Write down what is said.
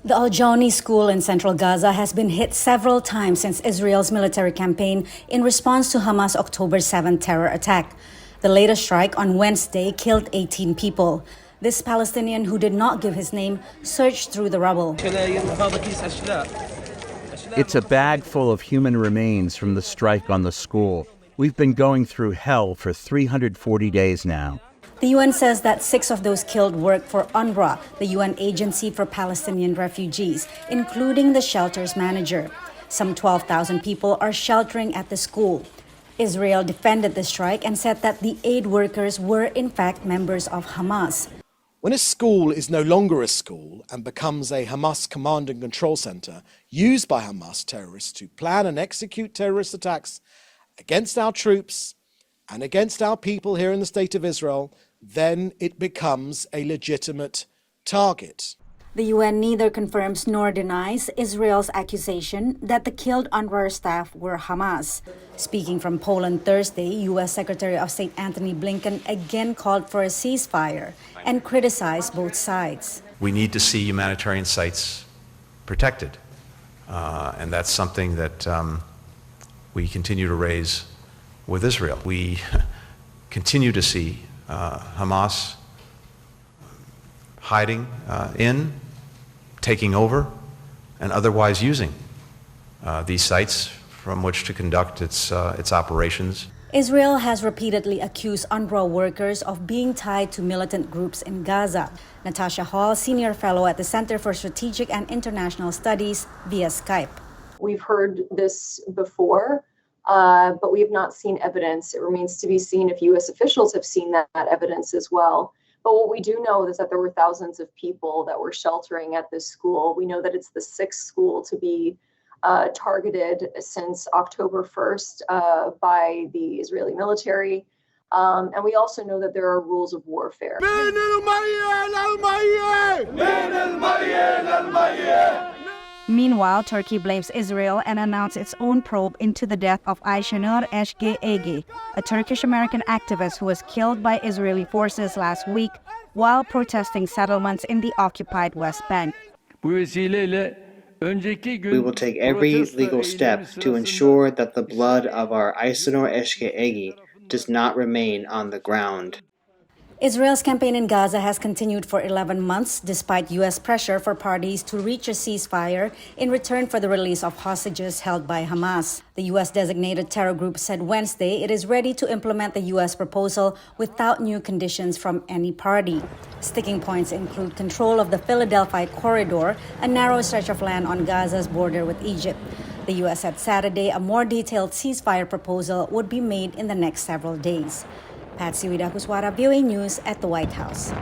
The Al-Jawni school in central Gaza has been hit several times since Israel's military campaign in response to Hamas' October 7 terror attack. The latest strike on Wednesday killed 18 people. This Palestinian, who did not give his name, searched through the rubble. It's a bag full of human remains from the strike on the school. We've been going through hell for 340 days now. The UN says that 6 of those killed work for UNRWA, the UN agency for Palestinian refugees, including the shelter's manager. Some 12,000 people are sheltering at the school. Israel defended the strike and said that the aid workers were in fact members of Hamas. When a school is no longer a school and becomes a Hamas command and control center used by Hamas terrorists to plan and execute terrorist attacks against our troops and against our people here in the state of Israel, then it becomes a legitimate target. The UN neither confirms nor denies Israel's accusation that the killed UNRWA staff were Hamas. Speaking from Poland Thursday, U.S. Secretary of State Antony Blinken again called for a ceasefire and criticized both sides. We need to see humanitarian sites protected, and that's something that we continue to raise with Israel. We continue to see Hamas hiding taking over, and otherwise using these sites from which to conduct its operations. Israel has repeatedly accused UNRWA workers of being tied to militant groups in Gaza. Natasha Hall, senior fellow at the Center for Strategic and International Studies, via Skype. We've heard this before, but we have not seen evidence. It remains to be seen if U.S. officials have seen that evidence as well. But what we do know is that there were thousands of people that were sheltering at this school. We know that it's the 6th school to be targeted since October 1st by the Israeli military. And we also know that there are rules of warfare. Meanwhile, Turkey blames Israel and announced its own probe into the death of Ayşenur Eşge, a Turkish-American activist who was killed by Israeli forces last week while protesting settlements in the occupied West Bank. We will take every legal step to ensure that the blood of our Ayşenur Eşge does not remain on the ground. Israel's campaign in Gaza has continued for 11 months despite U.S. pressure for parties to reach a ceasefire in return for the release of hostages held by Hamas. The U.S.-designated terror group said Wednesday it is ready to implement the U.S. proposal without new conditions from any party. Sticking points include control of the Philadelphia corridor, a narrow stretch of land on Gaza's border with Egypt. The U.S. said Saturday a more detailed ceasefire proposal would be made in the next several days. Patsy, Widakuswara, VOANews at the White House.